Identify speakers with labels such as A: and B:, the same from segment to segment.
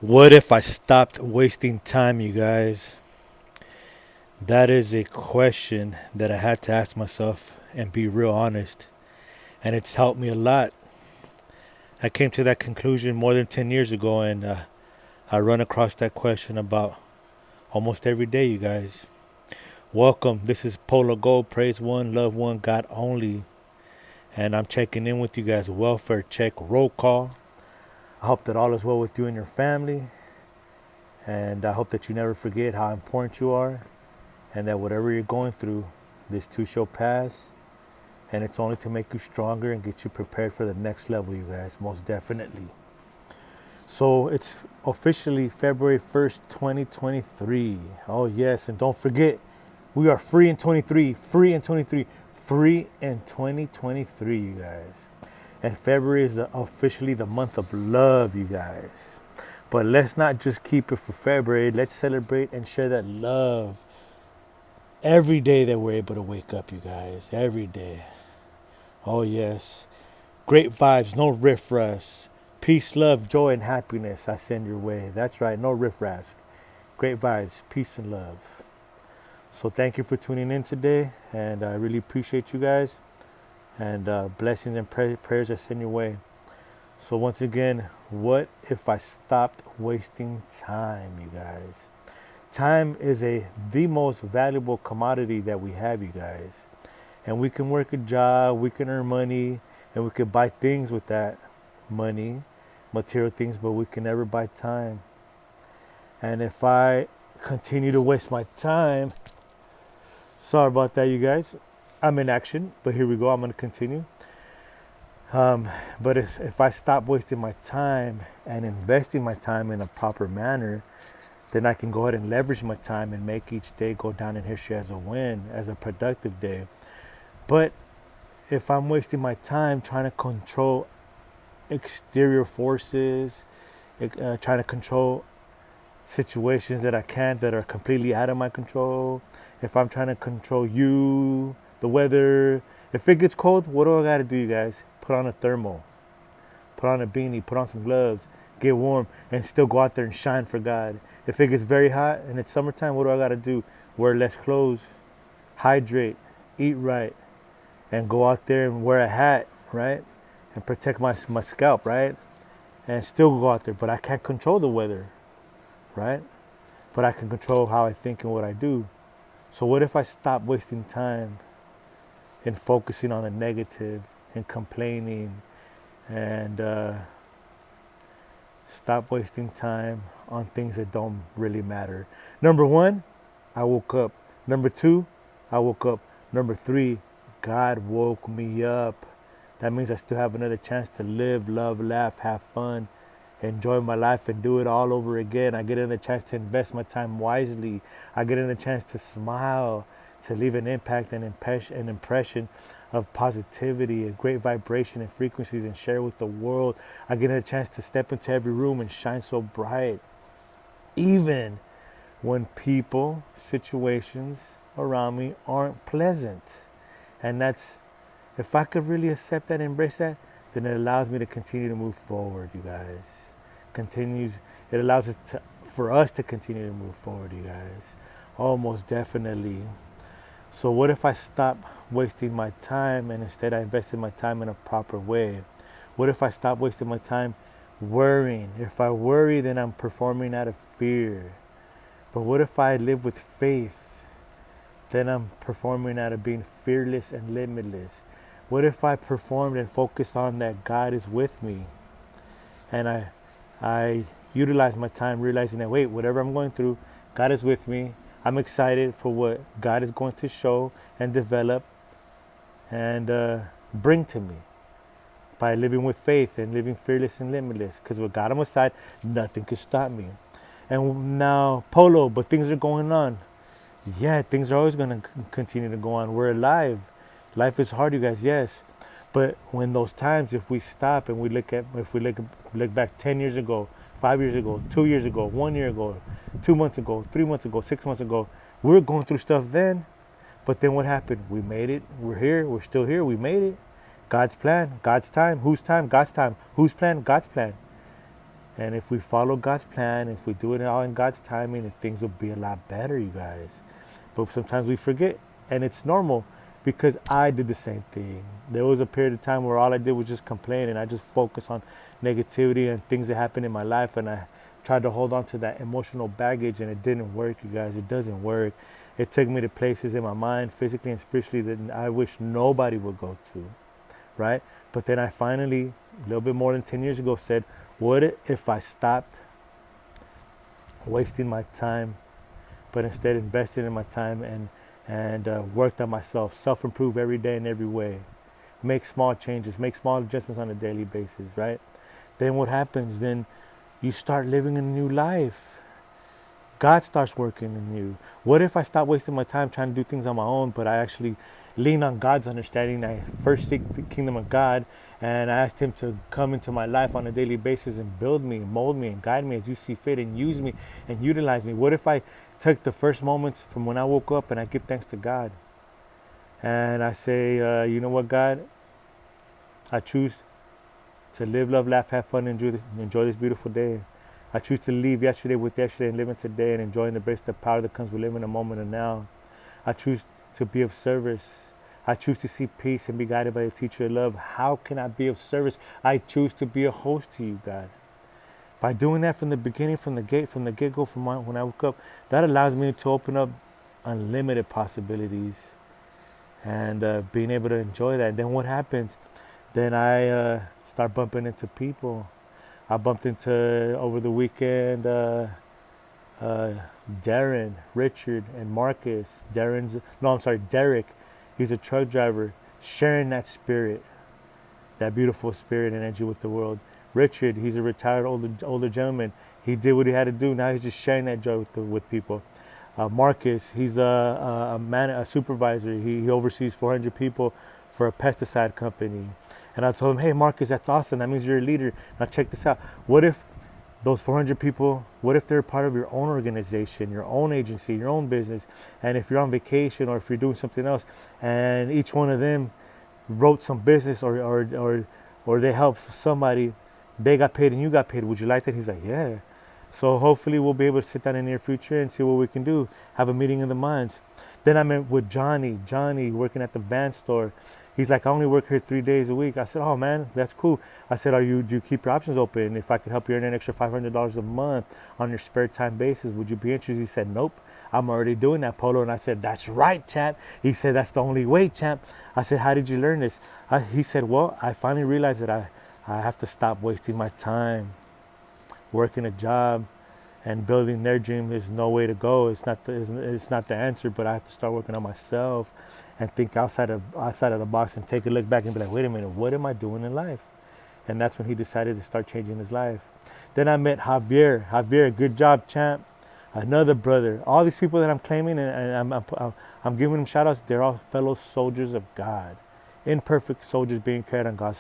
A: What if I stopped wasting time, you guys? That is a question that I had to ask myself and be real honest. And it's helped me a lot. I came to that conclusion more than 10 years ago, and I run across that question about almost every day, you guys. Welcome. This is Polo Gold. Praise one, love one, God only. And I'm checking in with you guys. Welfare check, roll call. I hope that all is well with you and your family. And I hope that you never forget how important you are, and that whatever you're going through, this too shall pass, and it's only to make you stronger and get you prepared for the next level, you guys, most definitely. So it's officially February 1st, 2023. Oh, yes, and don't forget, we are free in 23, free in 23, free in 2023, you guys. And February is officially the month of love, you guys. But let's not just keep it for February. Let's celebrate and share that love every day that we're able to wake up, you guys. Every day. Oh, yes. Great vibes, no riffraffs. Peace, love, joy, and happiness I send your way. That's right, no riffraffs. Great vibes, peace, and love. So thank you for tuning in today, and I really appreciate you guys. And blessings and prayers I send your way. So once again, what if I stopped wasting time, you guys? Time is the most valuable commodity that we have, you guys. And we can work a job, we can earn money, and we can buy things with that money, material things, but we can never buy time. And if I continue to waste my time, sorry about that, you guys. I'm in action, but here we go. I'm going to continue. But if I stop wasting my time and investing my time in a proper manner, then I can go ahead and leverage my time and make each day go down in history as a win, as a productive day. But if I'm wasting my time trying to control exterior forces, trying to control situations that I can't, that are completely out of my control, if I'm trying to control you, the weather, if it gets cold, what do I got to do, you guys? Put on a thermal, put on a beanie, put on some gloves, get warm, and still go out there and shine for God. If it gets very hot and it's summertime, what do I got to do? Wear less clothes, hydrate, eat right, and go out there and wear a hat, right? And protect my scalp, right? And still go out there. But I can't control the weather, right? But I can control how I think and what I do. So what if I stop wasting time in focusing on the negative and complaining, and stop wasting time on things that don't really matter? Number one, I woke up. Number two, I woke up. Number three, God woke me up. That means I still have another chance to live, love, laugh, have fun, enjoy my life, and do it all over again. I get another chance to invest my time wisely. I get another chance to smile, to leave an impact and an impression of positivity, a great vibration and frequencies, and share with the world. I get a chance to step into every room and shine so bright. Even when people, situations around me aren't pleasant. And that's, if I could really accept that, embrace that, then it allows me to continue to move forward, you guys. It allows us for us to continue to move forward, you guys. Oh, most definitely. So what if I stop wasting my time and instead I invested my time in a proper way? What if I stop wasting my time worrying? If I worry, then I'm performing out of fear. But what if I live with faith? Then I'm performing out of being fearless and limitless. What if I performed and focused on that God is with me? And I utilize my time realizing that, wait, whatever I'm going through, God is with me. I'm excited for what God is going to show and develop and bring to me by living with faith and living fearless and limitless. Because with God on my side, nothing can stop me. And now, Polo, but things are going on. Yeah, things are always going to continue to go on. We're alive. Life is hard, you guys, yes. But when those times, if we stop and if we look back 10 years ago, 5 years ago, 2 years ago, 1 year ago, 2 months ago, 3 months ago, 6 months ago, we were going through stuff then. But then what happened? We made it. We're here. We're still here. We made it. God's plan, God's time. Whose time? God's time. Whose plan? God's plan. And if we follow God's plan, if we do it all in God's timing, then things will be a lot better, you guys. But sometimes we forget, and it's normal because I did the same thing. There was a period of time where all I did was just complain, and I just focused on negativity and things that happened in my life, and I tried to hold on to that emotional baggage, and it didn't work, you guys. It doesn't work. It took me to places in my mind, physically and spiritually, that I wish nobody would go to, right? But then I finally, a little bit more than 10 years ago, said, what if I stopped wasting my time, but instead invested in my time and worked on myself, self-improve every day in every way, make small changes, make small adjustments on a daily basis, right? Then what happens? Then you start living a new life. God starts working in you. What if I stop wasting my time trying to do things on my own, but I actually lean on God's understanding? I first seek the kingdom of God, and I asked Him to come into my life on a daily basis and build me, mold me, and guide me as you see fit, and use me and utilize me. What if I took the first moments from when I woke up and I give thanks to God, and I say, you know what, God, I choose to live, love, laugh, have fun, and enjoy this beautiful day. I choose to leave yesterday with yesterday and live in today and enjoying the best of power that comes with living a moment of now. I choose to be of service. I choose to see peace and be guided by a teacher of love. How can I be of service? I choose to be a host to you, God. By doing that from the beginning, from the get-go, when I woke up, that allows me to open up unlimited possibilities and being able to enjoy that. And then what happens? Then I start bumping into people. I bumped into, over the weekend, Darren, Richard, and Marcus. Derek. He's a truck driver, sharing that spirit, that beautiful spirit and energy with the world. Richard, he's a retired older gentleman. He did what he had to do. Now he's just sharing that joy with people. Marcus, he's a supervisor. He oversees 400 people for a pesticide company. And I told him, hey, Marcus, that's awesome. That means you're a leader. Now check this out. What if those 400 people, what if they're part of your own organization, your own agency, your own business? And if you're on vacation or if you're doing something else, and each one of them wrote some business or they helped somebody, they got paid and you got paid. Would you like that? He's like, yeah. So hopefully we'll be able to sit down in the near future and see what we can do. Have a meeting of the minds. Then I met with Johnny working at the van store. He's like, I only work here 3 days a week. I said, oh man, that's cool. I said, do you keep your options open? If I could help you earn an extra $500 a month on your spare time basis, would you be interested? He said, nope, I'm already doing that, Polo. And I said, that's right, champ. He said, that's the only way, champ. I said, how did you learn this? He said, well, I finally realized that I have to stop wasting my time working a job, and building their dream is no way to go. It's not the answer, but I have to start working on myself and think outside of the box and take a look back and be like, wait a minute, what am I doing in life? And that's when he decided to start changing his life. Then I met Javier. Javier, good job, champ. Another brother. All these people that I'm claiming and I'm giving them shout outs, they're all fellow soldiers of God. Imperfect soldiers being carried on God's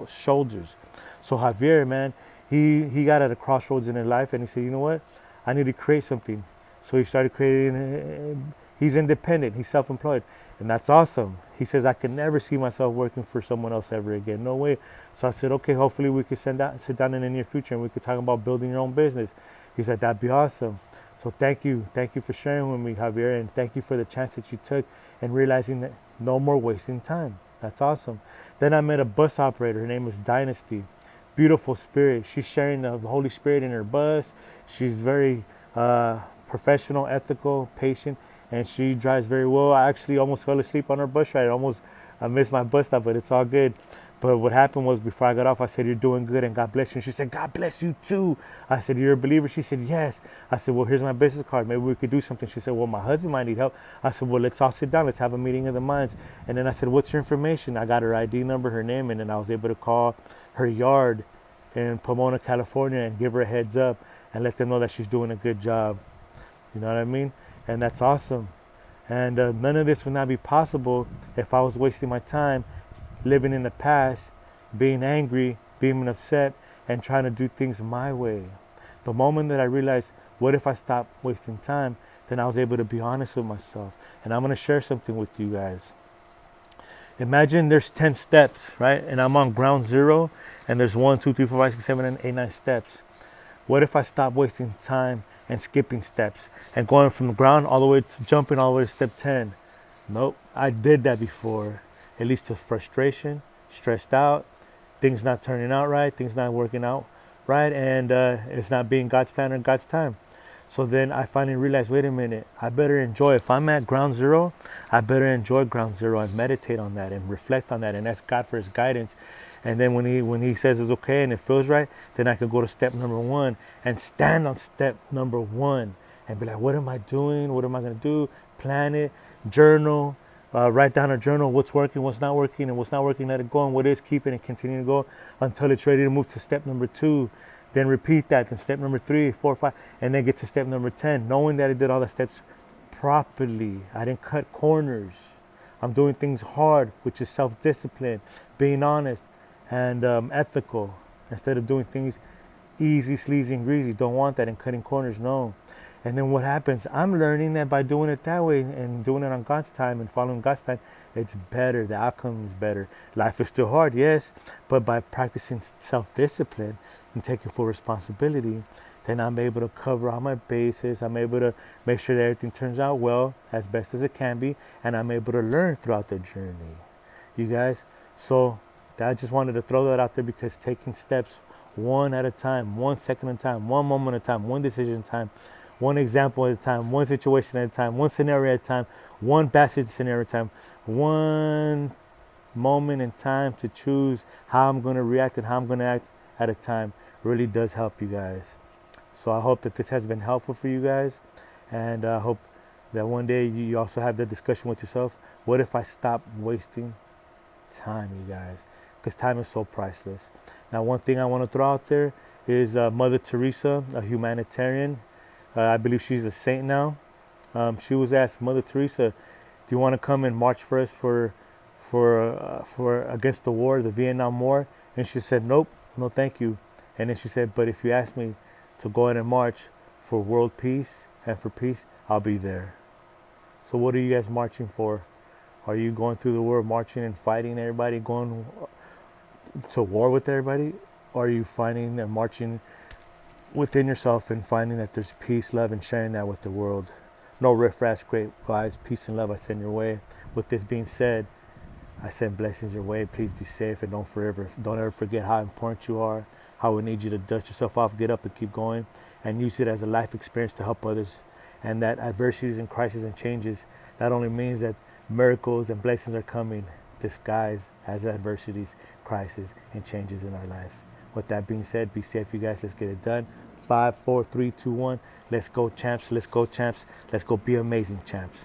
A: shoulders. So Javier, man, he got at a crossroads in his life and he said, you know what? I need to create something. So he started creating, he's independent, he's self-employed. And that's awesome. He says, I can never see myself working for someone else ever again. No way. So I said, okay, hopefully we could sit down in the near future and we could talk about building your own business. He said, that'd be awesome. So thank you for sharing with me, Javier, and thank you for the chance that you took and realizing that no more wasting time. That's awesome. Then I met a bus operator. Her name is Dynasty. Beautiful spirit. She's sharing the Holy Spirit in her bus. She's very professional, ethical, patient, and she drives very well. I actually almost fell asleep on her bus ride. I missed my bus stop, but it's all good. But what happened was, before I got off, I said, you're doing good and God bless you. And she said, God bless you too. I said, you're a believer? She said, yes. I said, well, here's my business card. Maybe we could do something. She said, well, my husband might need help. I said, well, let's all sit down. Let's have a meeting of the minds. And then I said, what's your information? I got her ID number, her name, and then I was able to call her yard in Pomona, California, and give her a heads up and let them know that she's doing a good job. You know what I mean? And that's awesome. And none of this would not be possible if I was wasting my time living in the past, being angry, being upset, and trying to do things my way. The moment that I realized, what if I stop wasting time, then I was able to be honest with myself. And I'm going to share something with you guys. Imagine there's 10 steps, right? And I'm on ground zero, and there's 1, 2, 3, 4, 5, 6, 7, and 8, 9 steps. What if I stop wasting time and skipping steps and going from the ground all the way to jumping all the way to step 10? Nope, I did that before. It leads to frustration, stressed out, things not turning out right, things not working out right, and it's not being God's plan or God's time. So then I finally realized, wait a minute, I better enjoy. If I'm at ground zero, I better enjoy ground zero and meditate on that and reflect on that and ask God for His guidance. And then when He says it's okay and it feels right, then I can go to step number one and stand on step number one and be like, what am I doing? What am I gonna do? Plan it, journal, write down a journal, what's working, what's not working, and what's not working, let it go, and what is, keep it and continue to go until it's ready to move to step number two. Then repeat that, then step number 3, 4, 5, and then get to step number 10, knowing that I did all the steps properly. I didn't cut corners. I'm doing things hard, which is self-discipline, being honest, and ethical, instead of doing things easy, sleazy, and greasy. Don't want that, and cutting corners, no. And then what happens? I'm learning that by doing it that way and doing it on God's time and following God's plan, it's better. The outcome is better. Life is still hard, yes, but by practicing self-discipline and taking full responsibility, then I'm able to cover all my bases. I'm able to make sure that everything turns out well, as best as it can be, and I'm able to learn throughout the journey. You guys, so I just wanted to throw that out there, because taking steps one at a time, 1 second at a time, one moment at a time, one decision at a time, one example at a time, one situation at a time, one scenario at a time, one passage scenario at a time, one moment in time to choose how I'm going to react and how I'm going to act at a time really does help you guys. So I hope that this has been helpful for you guys, and I hope that one day you also have that discussion with yourself. What if I stop wasting time, you guys? Because time is so priceless. Now, one thing I want to throw out there is Mother Teresa, a humanitarian. I believe she's a saint now. She was asked, Mother Teresa, do you want to come and march for us for against the war, the Vietnam War? And she said, nope, no, thank you. And then she said, but if you ask me to go ahead and march for world peace and for peace, I'll be there. So what are you guys marching for? Are you going through the world marching and fighting everybody, going to war with everybody? Or are you finding and marching within yourself and finding that there's peace, love, and sharing that with the world? No riffraff, great guys, peace and love I send your way. With this being said, I send blessings your way. Please be safe, and don't ever forget how important you are, how we need you to dust yourself off, get up and keep going, and use it as a life experience to help others. And that adversities and crises and changes not only means that miracles and blessings are coming, disguised as adversities, crises, and changes in our life. With that being said, be safe, you guys. Let's get it done. 5, 4, 3, 2, 1. Let's go, champs. Let's go, champs. Let's go be amazing, champs.